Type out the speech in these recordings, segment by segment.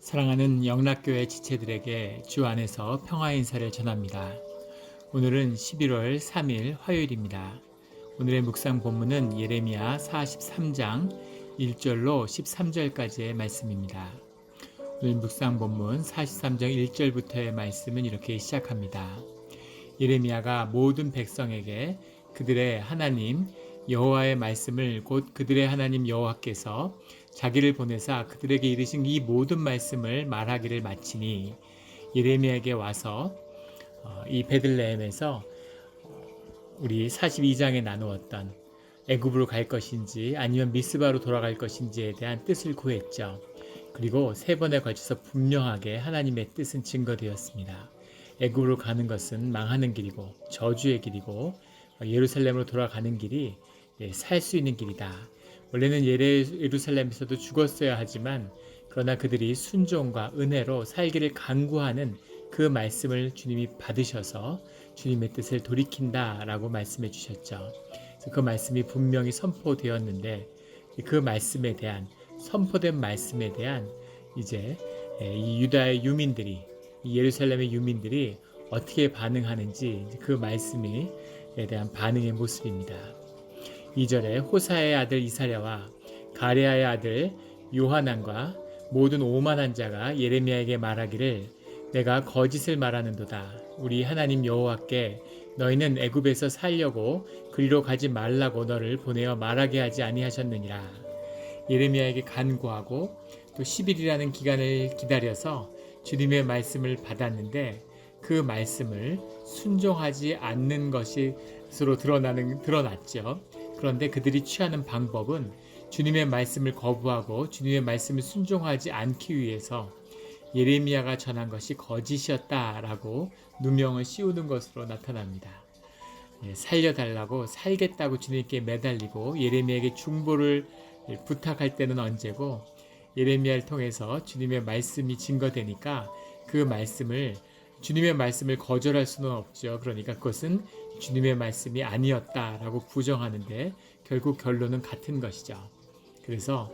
사랑하는 영락교회 지체들에게 주 안에서 평화 인사를 전합니다. 오늘은 11월 3일 화요일입니다. 오늘의 묵상 본문은 예레미야 43장 1절로 13절까지의 말씀입니다. 오늘 묵상 본문 43장 1절부터의 말씀은 이렇게 시작합니다. 예레미야가 모든 백성에게 그들의 하나님 여호와의 말씀을 곧 그들의 하나님 여호와께서 자기를 보내사 그들에게 이르신 이 모든 말씀을 말하기를 마치니 예레미야에게 와서 이 베들레헴에서 우리 42장에 나누었던 애굽으로 갈 것인지 아니면 미스바로 돌아갈 것인지에 대한 뜻을 구했죠. 그리고 세 번에 걸쳐서 분명하게 하나님의 뜻은 증거되었습니다. 애굽으로 가는 것은 망하는 길이고 저주의 길이고 예루살렘으로 돌아가는 길이 살 수 있는 길이다. 원래는 예루살렘에서도 죽었어야 하지만 그러나 그들이 순종과 은혜로 살기를 간구하는 그 말씀을 주님이 받으셔서 주님의 뜻을 돌이킨다라고 말씀해 주셨죠. 그래서 그 말씀이 분명히 선포되었는데 그 말씀에 대한 선포된 말씀에 대한 이제 이 유다의 유민들이 이 예루살렘의 유민들이 어떻게 반응하는지 그 말씀에 대한 반응의 모습입니다. 2절에 호사의 아들 이사랴와 가레아의 아들 요하난과 모든 오만한 자가 예레미야에게 말하기를 내가 거짓을 말하는도다. 우리 하나님 여호와께 너희는 애굽에서 살려고 그리로 가지 말라고 너를 보내어 말하게 하지 아니하셨느니라. 예레미야에게 간구하고 또 10일이라는 기간을 기다려서 주님의 말씀을 받았는데 그 말씀을 순종하지 않는 것으로 드러났죠. 그런데 그들이 취하는 방법은 주님의 말씀을 거부하고 주님의 말씀을 순종하지 않기 위해서 예레미야가 전한 것이 거짓이었다라고 누명을 씌우는 것으로 나타납니다. 살려달라고 살겠다고 주님께 매달리고 예레미야에게 중보를 부탁할 때는 언제고 예레미야를 통해서 주님의 말씀이 증거되니까 그 말씀을 주님의 말씀을 거절할 수는 없죠. 그러니까 그것은 주님의 말씀이 아니었다라고 부정하는데 결국 결론은 같은 것이죠. 그래서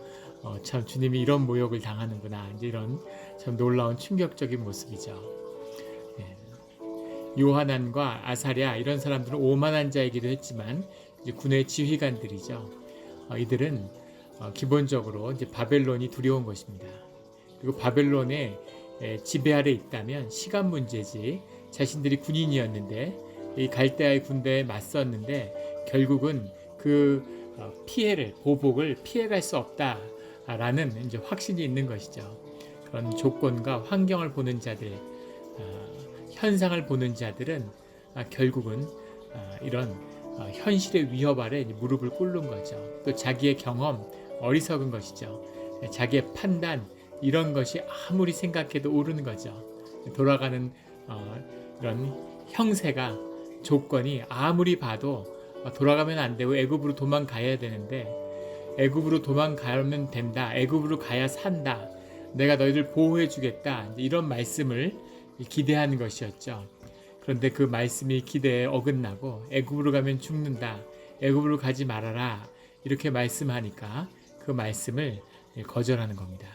참 주님이 이런 모욕을 당하는구나. 이제 이런 참 놀라운 충격적인 모습이죠. 요하난과 아사랴 이런 사람들은 오만한 자이기도 했지만 이제 군의 지휘관들이죠. 이들은 기본적으로 이제 바벨론이 두려운 것입니다. 그리고 바벨론의 지배 아래 있다면 시간 문제지 자신들이 군인이었는데 이 갈대아의 군대에 맞섰는데 결국은 그 보복을 피해갈 수 없다라는 이제 확신이 있는 것이죠. 그런 조건과 환경을 보는 자들, 현상을 보는 자들은 결국은 이런 현실의 위협 아래 무릎을 꿇는 거죠. 또 자기의 경험, 어리석은 것이죠. 자기의 판단, 이런 것이 아무리 생각해도 옳은 거죠. 돌아가는 이런 형세가 조건이 아무리 봐도 돌아가면 안 되고 애굽으로 도망가야 되는데 애굽으로 도망가면 된다. 애굽으로 가야 산다. 내가 너희들 보호해 주겠다. 이런 말씀을 기대하는 것이었죠. 그런데 그 말씀이 기대에 어긋나고 애굽으로 가면 죽는다. 애굽으로 가지 말아라. 이렇게 말씀하니까 그 말씀을 거절하는 겁니다.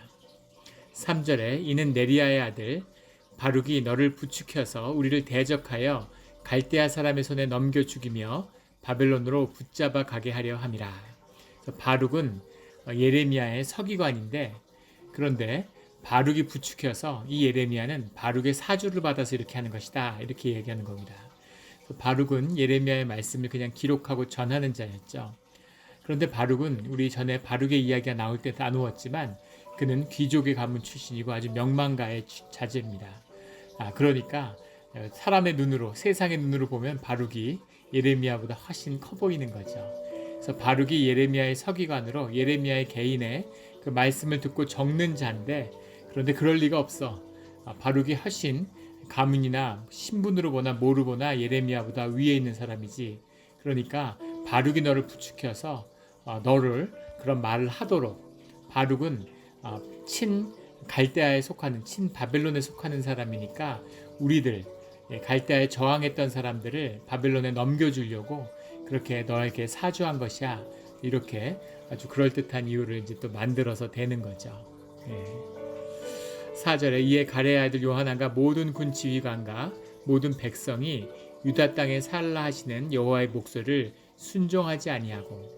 3절에 이는 네리야의 아들 바룩이 너를 부추켜서 우리를 대적하여 갈대아 사람의 손에 넘겨 죽이며 바벨론으로 붙잡아 가게 하려 함이라. 바룩은 예레미야의 서기관인데 그런데 바룩이 부추켜서 이 예레미야는 바룩의 사주를 받아서 이렇게 하는 것이다. 이렇게 얘기하는 겁니다. 바룩은 예레미야의 말씀을 그냥 기록하고 전하는 자였죠. 그런데 바룩은 우리 전에 바룩의 이야기가 나올 때 나누었지만 그는 귀족의 가문 출신이고 아주 명망가의 자제입니다. 그러니까 사람의 눈으로 세상의 눈으로 보면 바룩이 예레미야보다 훨씬 커 보이는 거죠. 그래서 바룩이 예레미야의 서기관으로 예레미야의 개인의 그 말씀을 듣고 적는 자인데 그런데 그럴 리가 없어. 바룩이 훨씬 가문이나 신분으로 보나 뭐로 보나 예레미야보다 위에 있는 사람이지. 그러니까 바룩이 너를 부추켜서 너를 그런 말을 하도록 바룩은 친 갈대아에 속하는 친 바벨론에 속하는 사람이니까 우리들 갈대아에 저항했던 사람들을 바벨론에 넘겨주려고 그렇게 너에게 사주한 것이야. 이렇게 아주 그럴듯한 이유를 이제 또 만들어서 되는 거죠. 4절에 이에 가레의 아들 요하난과 모든 군 지휘관과 모든 백성이 유다 땅에 살라 하시는 여호와의 목소리를 순종하지 아니하고,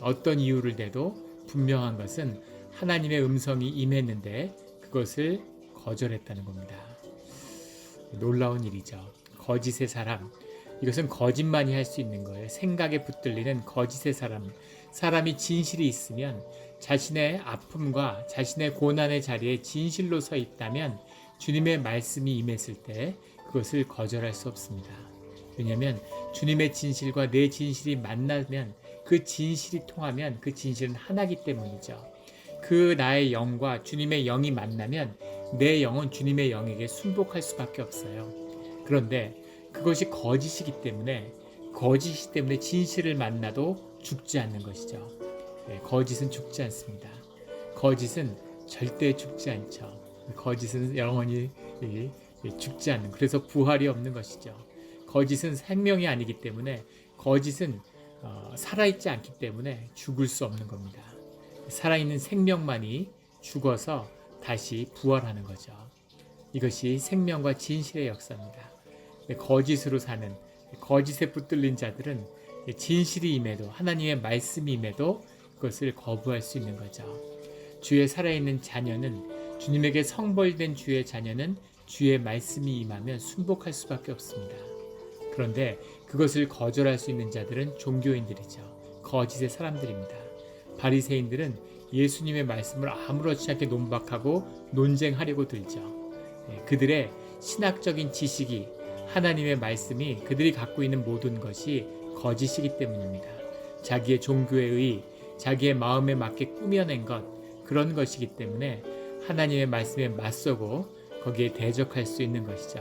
어떤 이유를 대도 분명한 것은 하나님의 음성이 임했는데 그것을 거절했다는 겁니다. 놀라운 일이죠. 거짓의 사람, 이것은 거짓만이 할 수 있는 거예요. 생각에 붙들리는 거짓의 사람. 사람이 진실이 있으면 자신의 아픔과 자신의 고난의 자리에 진실로 서 있다면 주님의 말씀이 임했을 때 그것을 거절할 수 없습니다. 왜냐하면 주님의 진실과 내 진실이 만나면, 그 진실이 통하면 그 진실은 하나이기 때문이죠. 그 나의 영과 주님의 영이 만나면 내 영은 주님의 영에게 순복할 수밖에 없어요. 그런데 그것이 거짓이기 때문에, 거짓이기 때문에 진실을 만나도 죽지 않는 것이죠. 거짓은 죽지 않습니다. 거짓은 절대 죽지 않죠. 거짓은 영원히 죽지 않는, 그래서 부활이 없는 것이죠. 거짓은 생명이 아니기 때문에, 거짓은 살아있지 않기 때문에 죽을 수 없는 겁니다. 살아있는 생명만이 죽어서 다시 부활하는 거죠. 이것이 생명과 진실의 역사입니다. 거짓으로 사는, 거짓에 붙들린 자들은 진실이 임해도, 하나님의 말씀이 임해도 그것을 거부할 수 있는 거죠. 주의 살아있는 자녀는, 주님에게 성벌된 주의 자녀는 주의 말씀이 임하면 순복할 수밖에 없습니다. 그런데 그것을 거절할 수 있는 자들은 종교인들이죠. 거짓의 사람들입니다. 바리새인들은 예수님의 말씀을 아무렇지 않게 논박하고 논쟁하려고 들죠. 그들의 신학적인 지식이, 하나님의 말씀이, 그들이 갖고 있는 모든 것이 거짓이기 때문입니다. 자기의 종교의 의, 자기의 마음에 맞게 꾸며낸 것, 그런 것이기 때문에 하나님의 말씀에 맞서고 거기에 대적할 수 있는 것이죠.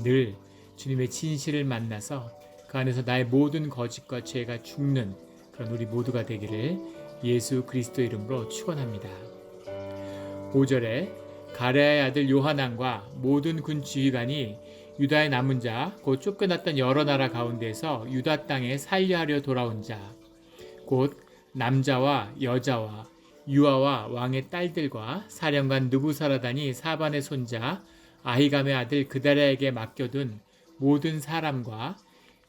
늘 주님의 진실을 만나서 그 안에서 나의 모든 거짓과 죄가 죽는 그런 우리 모두가 되기를 예수 그리스도 이름으로 축원합니다. 5절에 가레아의 아들 요하난과 모든 군 지휘관이 유다의 남은 자, 곧 쫓겨났던 여러 나라 가운데서 유다 땅에 살려하려 돌아온 자, 곧 남자와 여자와 유아와 왕의 딸들과 사령관 느부사라단이 사반의 손자 아히감의 아들 그다랴에게 맡겨둔 모든 사람과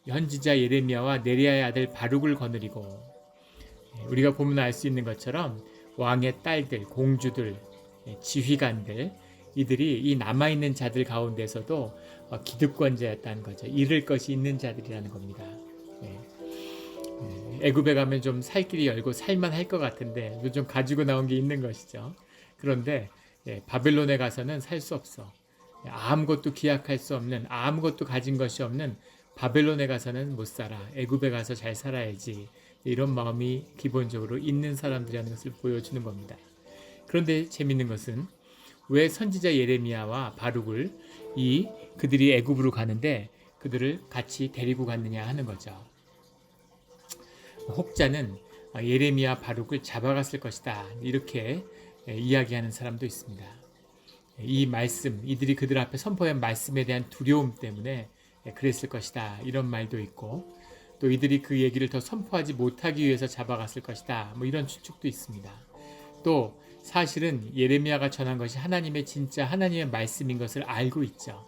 현지자 예레미야와 네리야의 아들 바룩을 거느리고, 우리가 보면 알 수 있는 것처럼 왕의 딸들, 공주들, 지휘관들, 이들이 이 남아있는 자들 가운데서도 기득권자였다는 거죠. 잃을 것이 있는 자들이라는 겁니다. 애굽에 가면 좀 살 길이 열고 살만할 것 같은데 좀 가지고 나온 게 있는 것이죠. 그런데 바벨론에 가서는 살 수 없어. 아무것도 기약할 수 없는, 아무것도 가진 것이 없는 바벨론에 가서는 못 살아. 애굽에 가서 잘 살아야지. 이런 마음이 기본적으로 있는 사람들이라는 것을 보여주는 겁니다. 그런데 재밌는 것은 왜 선지자 예레미야와 바룩을 그들이 애굽으로 가는데 그들을 같이 데리고 갔느냐 하는 거죠. 혹자는 예레미야 바룩을 잡아갔을 것이다, 이렇게 이야기하는 사람도 있습니다. 이 말씀, 이들이 그들 앞에 선포한 말씀에 대한 두려움 때문에 그랬을 것이다, 이런 말도 있고, 또 이들이 그 얘기를 더 선포하지 못하기 위해서 잡아갔을 것이다, 이런 추측도 있습니다. 또 사실은 예레미야가 전한 것이 하나님의 진짜 하나님의 말씀인 것을 알고 있죠.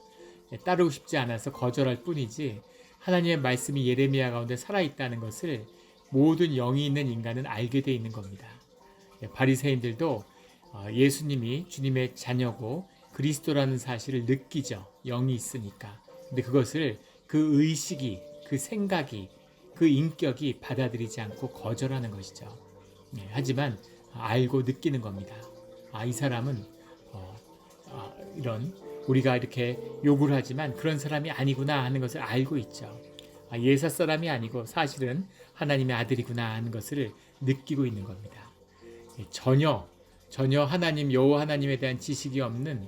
따르고 싶지 않아서 거절할 뿐이지, 하나님의 말씀이 예레미야 가운데 살아있다는 것을 모든 영이 있는 인간은 알게 돼 있는 겁니다. 바리새인들도 예수님이 주님의 자녀고 그리스도라는 사실을 느끼죠. 영이 있으니까. 근데 그것을 그 의식이, 그 생각이, 그 인격이 받아들이지 않고 거절하는 것이죠. 하지만 알고 느끼는 겁니다. 이 사람은 이런, 우리가 이렇게 욕을 하지만 그런 사람이 아니구나 하는 것을 알고 있죠. 예사 사람이 아니고 사실은 하나님의 아들이구나 하는 것을 느끼고 있는 겁니다. 전혀 하나님, 여호와 하나님에 대한 지식이 없는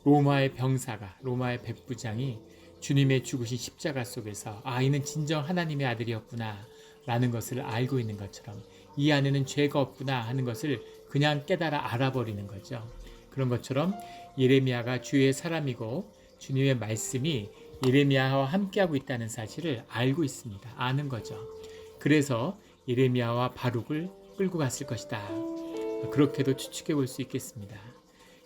로마의 병사가, 로마의 백부장이 주님의 죽으신 십자가 속에서 이는 진정 하나님의 아들이었구나 라는 것을 알고 있는 것처럼, 이 안에는 죄가 없구나 하는 것을 그냥 깨달아 알아버리는 거죠. 그런 것처럼 예레미야가 주의 사람이고 주님의 말씀이 예레미야와 함께하고 있다는 사실을 알고 있습니다. 아는 거죠. 그래서 예레미야와 바룩을 끌고 갔을 것이다, 그렇게도 추측해 볼 수 있겠습니다.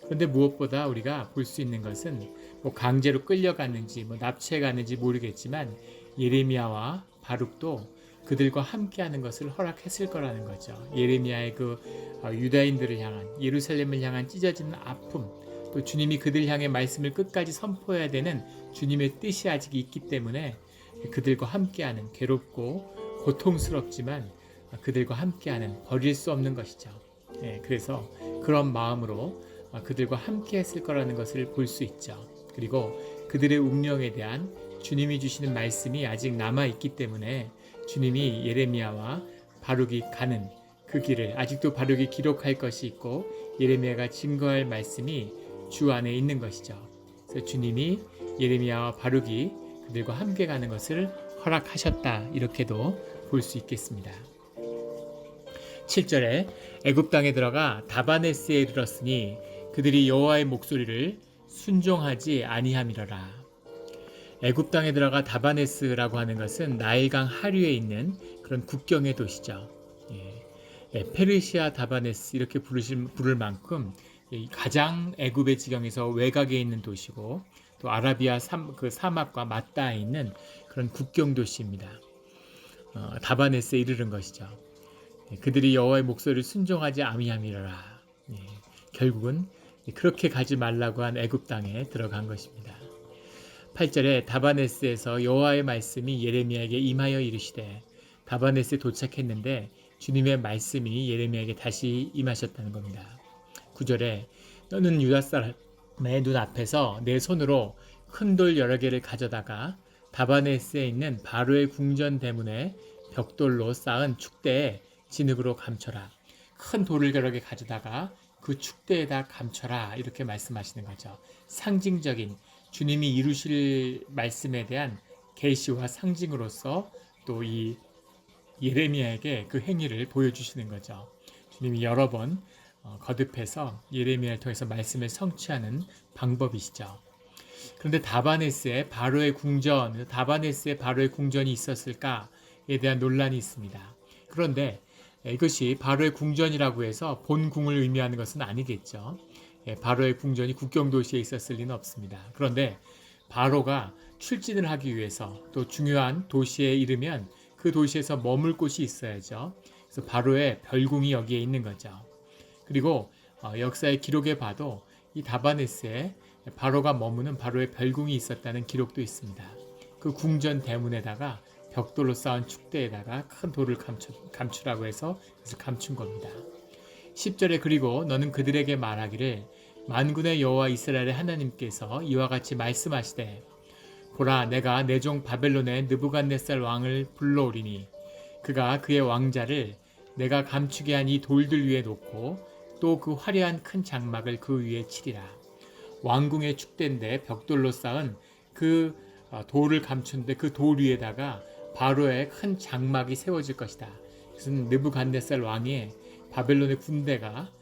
그런데 무엇보다 우리가 볼 수 있는 것은 뭐 강제로 끌려갔는지 뭐 납치해 갔는지 모르겠지만 예레미야와 바룩도 그들과 함께하는 것을 허락했을 거라는 거죠. 예레미야의 그 유다인들을 향한, 예루살렘을 향한 찢어지는 아픔, 또 주님이 그들 향해 말씀을 끝까지 선포해야 되는 주님의 뜻이 아직 있기 때문에 그들과 함께하는, 괴롭고 고통스럽지만 그들과 함께하는, 버릴 수 없는 것이죠. 그래서 그런 마음으로 그들과 함께 했을 거라는 것을 볼 수 있죠. 그리고 그들의 운명에 대한 주님이 주시는 말씀이 아직 남아있기 때문에 주님이 예레미야와 바룩이 가는 그 길을 아직도 바룩이 기록할 것이 있고 예레미야가 증거할 말씀이 주 안에 있는 것이죠. 그래서 주님이 예레미야와 바룩이 그들과 함께 가는 것을 허락하셨다, 이렇게도 볼 수 있겠습니다. 7절에 애굽 땅에 들어가 다바네스에 이르렀으니 그들이 여호와의 목소리를 순종하지 아니함이러라. 애굽 땅에 들어가 다바네스라고 하는 것은 나일강 하류에 있는 그런 국경의 도시죠. 페르시아 다바네스 이렇게 부를 만큼 가장 애굽의 지경에서 외곽에 있는 도시고 또 아라비아 그 사막과 맞닿아 있는 그런 국경 도시입니다. 다바네스에 이르는 것이죠. 그들이 여호와의 목소리를 순종하지 아니함이러라. 결국은 그렇게 가지 말라고 한 애굽 땅에 들어간 것입니다. 8절에 다바네스에서 여호와의 말씀이 예레미야에게 임하여 이르시되, 다바네스에 도착했는데 주님의 말씀이 예레미야에게 다시 임하셨다는 겁니다. 9절에 너는 유다 사람의 눈 앞에서 내 손으로 큰 돌 여러 개를 가져다가 다바네스에 있는 바로의 궁전 대문에 벽돌로 쌓은 축대에 진흙으로 감춰라. 큰 돌을 여러 개 가져다가 그 축대에다 감춰라, 이렇게 말씀하시는 거죠. 상징적인 주님이 이루실 말씀에 대한 계시와 상징으로서 또 이 예레미야에게 그 행위를 보여주시는 거죠. 주님이 여러 번 거듭해서 예레미야를 통해서 말씀을 성취하는 방법이시죠. 그런데 다바네스에 바로의 궁전이 있었을까에 대한 논란이 있습니다. 그런데 이것이 바로의 궁전이라고 해서 본 궁을 의미하는 것은 아니겠죠. 바로의 궁전이 국경 도시에 있었을 리는 없습니다. 그런데 바로가 출진을 하기 위해서 또 중요한 도시에 이르면 그 도시에서 머물 곳이 있어야죠. 그래서 바로의 별궁이 여기에 있는 거죠. 그리고 역사의 기록에 봐도 이 다바네스에 바로가 머무는 바로의 별궁이 있었다는 기록도 있습니다. 그 궁전 대문에다가 벽돌로 쌓은 축대에다가 큰 돌을 감추라고 해서 그래서 감춘 겁니다. 10절에 그리고 너는 그들에게 말하기를 만군의 여호와 이스라엘의 하나님께서 이와 같이 말씀하시되, 보라, 내가 내 종 바벨론의 느부갓네살 왕을 불러오리니 그가 그의 왕자를 내가 감추게 한 이 돌들 위에 놓고 또 그 화려한 큰 장막을 그 위에 치리라. 왕궁의 축대인데 벽돌로 쌓은 그 돌을 감춘데 그 돌 위에다가 바로의 큰 장막이 세워질 것이다. 그것은 느부갓네살 왕의 바벨론의 군대가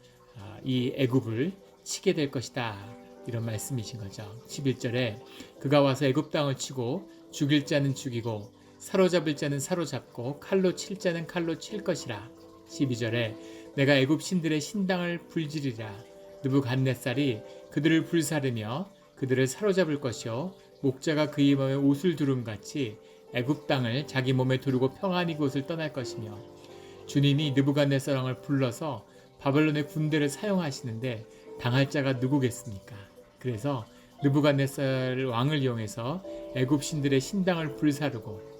이 애굽을 치게 될 것이다, 이런 말씀이신 거죠. 11절에 그가 와서 애굽 땅을 치고 죽일 자는 죽이고 사로잡을 자는 사로잡고 칼로 칠 자는 칼로 칠 것이라. 12절에 내가 애굽 신들의 신당을 불지르리라. 느부갓네살이 그들을 불사르며 그들을 사로잡을 것이요 목자가 그의 몸에 옷을 두름같이 애굽 땅을 자기 몸에 두르고 평안히 그곳을 떠날 것이며, 주님이 느부갓네살 왕을 불러서 바벨론의 군대를 사용하시는데 당할 자가 누구겠습니까? 그래서 느부갓네살 왕을 이용해서 애굽 신들의 신당을 불사르고,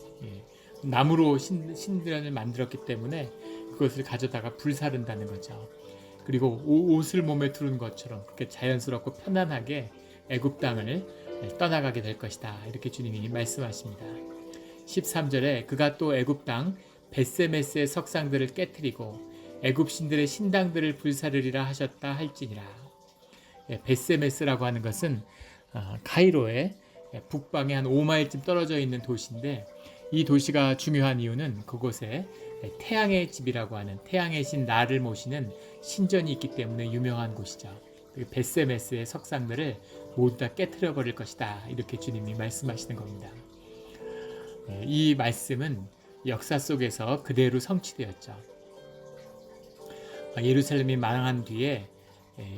나무로 신전을 만들었기 때문에 그것을 가져다가 불사른다는 거죠. 그리고 옷을 몸에 두른 것처럼 그렇게 자연스럽고 편안하게 애굽 땅을 떠나가게 될 것이다, 이렇게 주님이 말씀하십니다. 13절에 그가 또 애굽 땅 벳세메스의 석상들을 깨뜨리고 애굽 신들의 신당들을 불사르리라 하셨다 할지니라. 벳세메스라고 하는 것은 카이로의 북방에 한 5마일쯤 떨어져 있는 도시인데, 이 도시가 중요한 이유는 그곳에 태양의 집이라고 하는 태양의 신 라를 모시는 신전이 있기 때문에 유명한 곳이죠. 벳세메스의 석상들을 모두 다 깨트려 버릴 것이다, 이렇게 주님이 말씀하시는 겁니다. 이 말씀은 역사 속에서 그대로 성취되었죠. 예루살렘이 망한 뒤에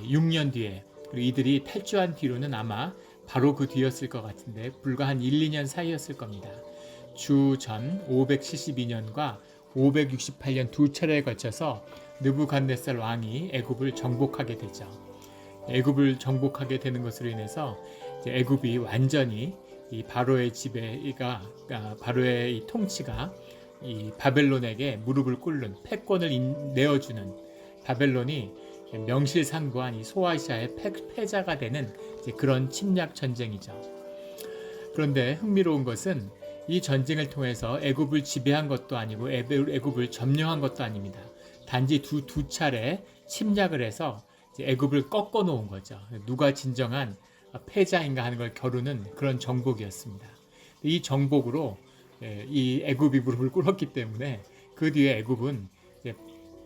6년 뒤에 그리고 이들이 탈주한 뒤로는 아마 바로 그 뒤였을 것 같은데 불과 한 1, 2년 사이였을 겁니다. 주전 572년과 568년 두 차례에 걸쳐서 느부갓네살 왕이 애굽을 정복하게 되죠. 애굽을 정복하게 되는 것으로 인해서 애굽이 완전히 이 바로의 지배가 바로의 이 통치가 이 바벨론에게 무릎을 꿇는 패권을 내어주는 바벨론이 명실상부한 이 소아시아의 패자가 되는 그런 침략 전쟁이죠. 그런데 흥미로운 것은 이 전쟁을 통해서 애굽을 지배한 것도 아니고 애굽을 점령한 것도 아닙니다. 단지 두 차례 침략을 해서 애굽을 꺾어 놓은 거죠. 누가 진정한 패자인가 하는 걸 겨루는 그런 정복이었습니다. 이 정복으로 이 애굽이 무릎을 꿇었기 때문에 그 뒤에 애굽은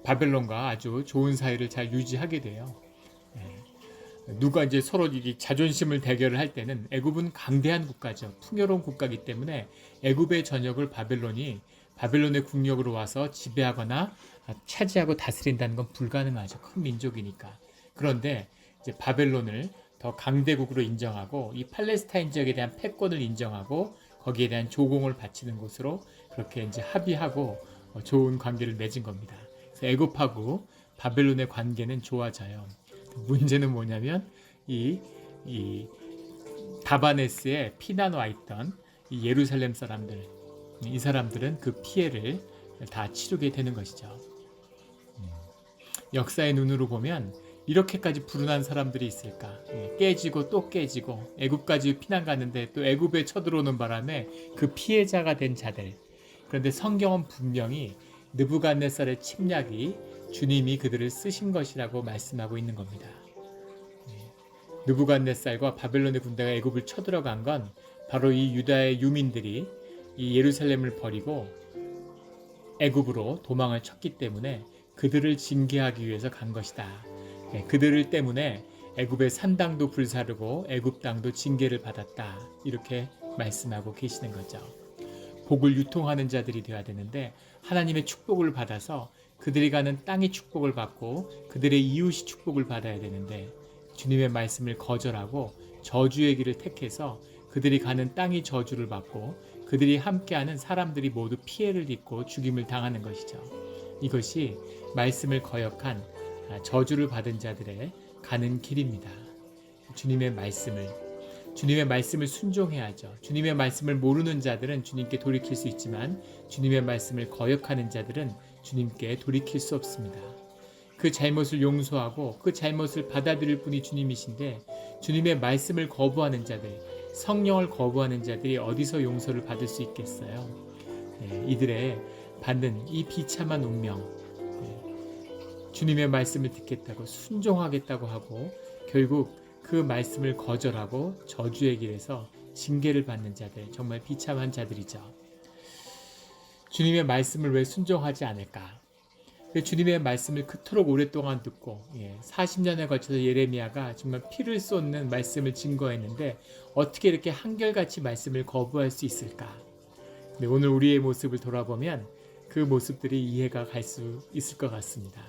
바벨론과 아주 좋은 사이를 잘 유지하게 돼요. 누가 이제 서로 자존심을 대결을 할 때는 애굽은 강대한 국가죠. 풍요로운 국가이기 때문에 애굽의 전역을 바벨론의 국력으로 와서 지배하거나 차지하고 다스린다는 건 불가능하죠. 큰 민족이니까. 그런데 이제 바벨론을 더 강대국으로 인정하고 이 팔레스타인 지역에 대한 패권을 인정하고 거기에 대한 조공을 바치는 곳으로 그렇게 이제 합의하고 좋은 관계를 맺은 겁니다. 그래서 애굽하고 바벨론의 관계는 좋아져요. 문제는 뭐냐면 이 다바네스에 피난 와 있던 이 예루살렘 사람들, 이 사람들은 그 피해를 다 치르게 되는 것이죠. 역사의 눈으로 보면 이렇게까지 불운한 사람들이 있을까? 깨지고 또 깨지고 애굽까지 피난 가는데 또 애굽에 쳐들어오는 바람에 그 피해자가 된 자들. 그런데 성경은 분명히 느부갓네살의 침략이 주님이 그들을 쓰신 것이라고 말씀하고 있는 겁니다. 느부갓네살과 바벨론의 군대가 애굽을 쳐들어간 건 바로 이 유다의 유민들이 이 예루살렘을 버리고 애굽으로 도망을 쳤기 때문에 그들을 징계하기 위해서 간 것이다. 그들을 때문에 애굽의 산당도 불사르고 애굽 땅도 징계를 받았다. 이렇게 말씀하고 계시는 거죠. 복을 유통하는 자들이 되어야 되는데 하나님의 축복을 받아서 그들이 가는 땅이 축복을 받고 그들의 이웃이 축복을 받아야 되는데 주님의 말씀을 거절하고 저주의 길을 택해서 그들이 가는 땅이 저주를 받고 그들이 함께하는 사람들이 모두 피해를 입고 죽임을 당하는 것이죠. 이것이 말씀을 거역한 저주를 받은 자들의 가는 길입니다. 주님의 말씀을 순종해야죠. 주님의 말씀을 모르는 자들은 주님께 돌이킬 수 있지만 주님의 말씀을 거역하는 자들은 주님께 돌이킬 수 없습니다. 그 잘못을 용서하고 그 잘못을 받아들일 분이 주님이신데 주님의 말씀을 거부하는 자들, 성령을 거부하는 자들이 어디서 용서를 받을 수 있겠어요? 이들의 받는 이 비참한 운명, 주님의 말씀을 듣겠다고 순종하겠다고 하고 결국 그 말씀을 거절하고 저주의 길에서 징계를 받는 자들, 정말 비참한 자들이죠. 주님의 말씀을 왜 순종하지 않을까? 주님의 말씀을 그토록 오랫동안 듣고 40년에 걸쳐서 예레미야가 정말 피를 쏟는 말씀을 증거했는데 어떻게 이렇게 한결같이 말씀을 거부할 수 있을까? 오늘 우리의 모습을 돌아보면 그 모습들이 이해가 갈 수 있을 것 같습니다.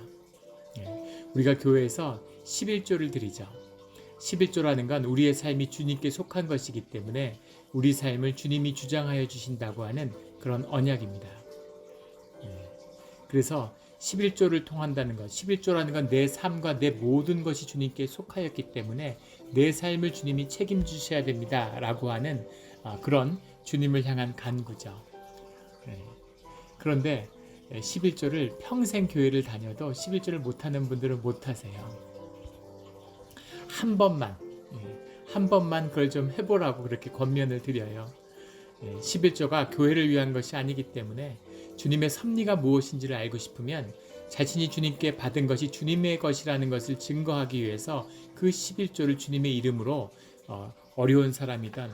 우리가 교회에서 11조를 드리죠. 11조라는 건 우리의 삶이 주님께 속한 것이기 때문에 우리 삶을 주님이 주장하여 주신다고 하는 그런 언약입니다. 그래서 11조를 통한다는 것, 11조라는 건 내 삶과 내 모든 것이 주님께 속하였기 때문에 내 삶을 주님이 책임지셔야 됩니다. 라고 하는 그런 주님을 향한 간구죠. 그런데 11조를 평생 교회를 다녀도 11조를 못하는 분들은 못하세요. 한 번만 그걸 좀 해보라고 그렇게 권면을 드려요. 11조가 교회를 위한 것이 아니기 때문에 주님의 섭리가 무엇인지를 알고 싶으면 자신이 주님께 받은 것이 주님의 것이라는 것을 증거하기 위해서 그 11조를 주님의 이름으로 어려운 사람이든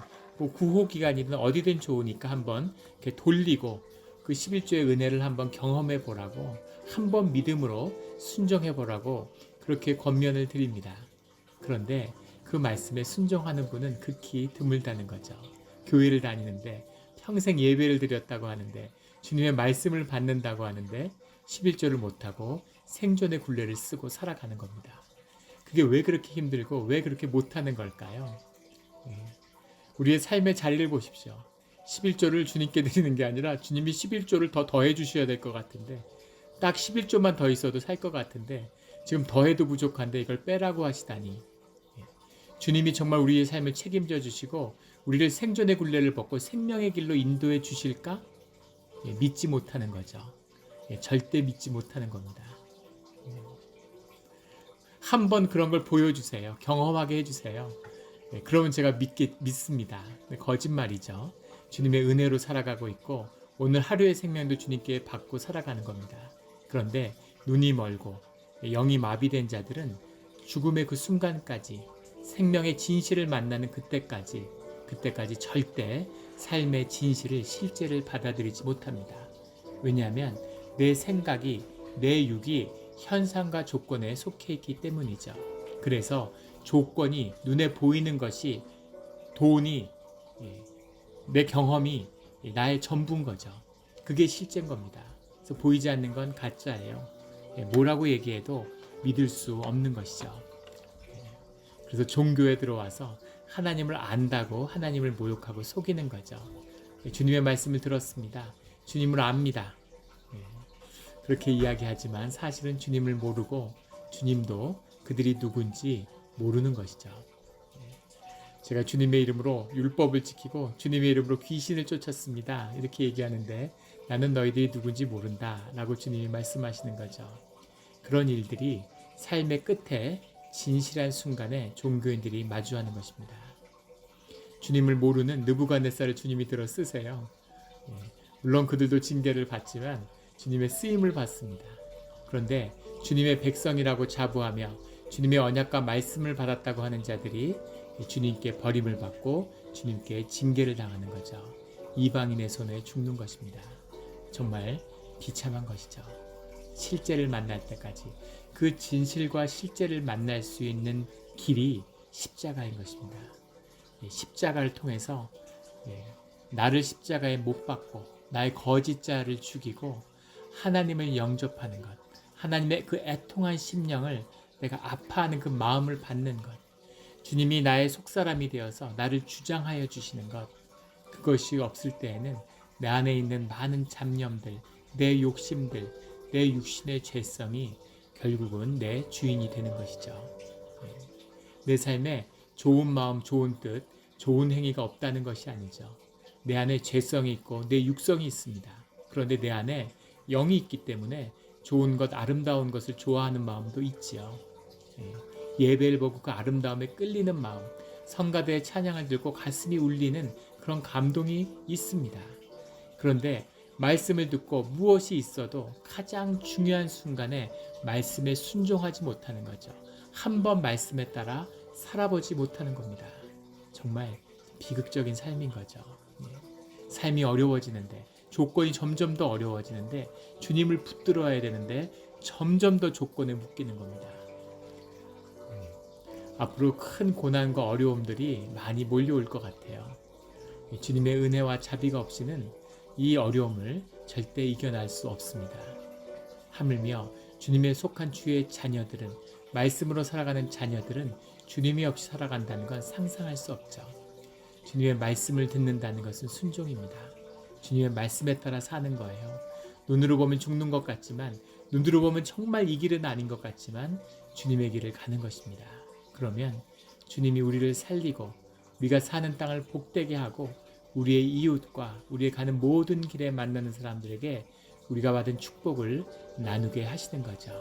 구호기간이든 어디든 좋으니까 한번 이렇게 돌리고 그 11조의 은혜를 한번 경험해 보라고 한번 믿음으로 순종해 보라고 그렇게 권면을 드립니다. 그런데 그 말씀에 순종하는 분은 극히 드물다는 거죠. 교회를 다니는데 평생 예배를 드렸다고 하는데 주님의 말씀을 받는다고 하는데 11조를 못하고 생존의 굴레를 쓰고 살아가는 겁니다. 그게 왜 그렇게 힘들고 왜 그렇게 못하는 걸까요? 예. 우리의 삶의 자리를 보십시오. 11조를 주님께 드리는 게 아니라 주님이 11조를 더 더해 주셔야 될 것 같은데, 딱 11조만 더 있어도 살 것 같은데 지금 더해도 부족한데 이걸 빼라고 하시다니. 예. 주님이 정말 우리의 삶을 책임져 주시고 우리를 생존의 굴레를 벗고 생명의 길로 인도해 주실까? 예, 믿지 못하는 거죠. 예, 절대 믿지 못하는 겁니다. 한번 그런 걸 보여주세요. 경험하게 해주세요. 네, 그러면 제가 믿습니다. 네, 거짓말이죠. 주님의 은혜로 살아가고 있고 오늘 하루의 생명도 주님께 받고 살아가는 겁니다. 그런데 눈이 멀고 영이 마비된 자들은 죽음의 그 순간까지 생명의 진실을 만나는 그때까지 절대 삶의 진실을 실제를 받아들이지 못합니다. 왜냐하면 내 생각이 내 육이 현상과 조건에 속해 있기 때문이죠. 그래서 조건이 눈에 보이는 것이 돈이 내 경험이 나의 전부인 거죠. 그게 실제인 겁니다. 그래서 보이지 않는 건 가짜예요. 뭐라고 얘기해도 믿을 수 없는 것이죠. 그래서 종교에 들어와서 하나님을 안다고 하나님을 모욕하고 속이는 거죠. 주님의 말씀을 들었습니다. 주님을 압니다. 그렇게 이야기하지만 사실은 주님을 모르고 주님도 그들이 누군지 모르는 것이죠. 제가 주님의 이름으로 율법을 지키고 주님의 이름으로 귀신을 쫓았습니다. 이렇게 얘기하는데 나는 너희들이 누군지 모른다 라고 주님이 말씀하시는 거죠. 그런 일들이 삶의 끝에 진실한 순간에 종교인들이 마주하는 것입니다. 주님을 모르는 느부갓네살을 주님이 들어 쓰세요. 물론 그들도 징계를 받지만 주님의 쓰임을 받습니다. 그런데 주님의 백성이라고 자부하며 주님의 언약과 말씀을 받았다고 하는 자들이 주님께 버림을 받고 주님께 징계를 당하는 거죠. 이방인의 손에 죽는 것입니다. 정말 비참한 것이죠. 실제를 만날 때까지 그 진실과 실제를 만날 수 있는 길이 십자가인 것입니다. 십자가를 통해서 나를 십자가에 못 박고 나의 거짓자를 죽이고 하나님을 영접하는 것, 하나님의 그 애통한 심령을 내가 아파하는 그 마음을 받는 것, 주님이 나의 속사람이 되어서 나를 주장하여 주시는 것, 그것이 없을 때에는 내 안에 있는 많은 잡념들, 내 욕심들, 내 육신의 죄성이 결국은 내 주인이 되는 것이죠. 내 삶에 좋은 마음, 좋은 뜻, 좋은 행위가 없다는 것이 아니죠. 내 안에 죄성이 있고 내 육성이 있습니다. 그런데 내 안에 영이 있기 때문에 좋은 것, 아름다운 것을 좋아하는 마음도 있지요. 예배를 보고 그 아름다움에 끌리는 마음, 성가대의 찬양을 듣고 가슴이 울리는 그런 감동이 있습니다. 그런데 말씀을 듣고 무엇이 있어도 가장 중요한 순간에 말씀에 순종하지 못하는 거죠. 한 번 말씀에 따라 살아보지 못하는 겁니다. 정말 비극적인 삶인 거죠. 삶이 어려워지는데, 조건이 점점 더 어려워지는데 주님을 붙들어야 되는데 점점 더 조건에 묶이는 겁니다. 앞으로 큰 고난과 어려움들이 많이 몰려올 것 같아요. 주님의 은혜와 자비가 없이는 이 어려움을 절대 이겨낼 수 없습니다. 하물며 주님의 속한 주의 자녀들은, 말씀으로 살아가는 자녀들은 주님이 없이 살아간다는 건 상상할 수 없죠. 주님의 말씀을 듣는다는 것은 순종입니다. 주님의 말씀에 따라 사는 거예요. 눈으로 보면 죽는 것 같지만, 눈으로 보면 정말 이 길은 아닌 것 같지만 주님의 길을 가는 것입니다. 그러면 주님이 우리를 살리고 우리가 사는 땅을 복되게 하고 우리의 이웃과 우리의 가는 모든 길에 만나는 사람들에게 우리가 받은 축복을 나누게 하시는 거죠.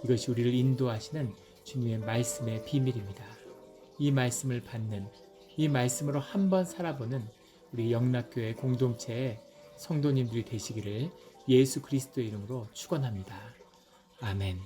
이것이 우리를 인도하시는 주님의 말씀의 비밀입니다. 이 말씀을 받는, 이 말씀으로 한번 살아보는 우리 영락교회 공동체의 성도님들이 되시기를 예수 그리스도의 이름으로 축원합니다. 아멘.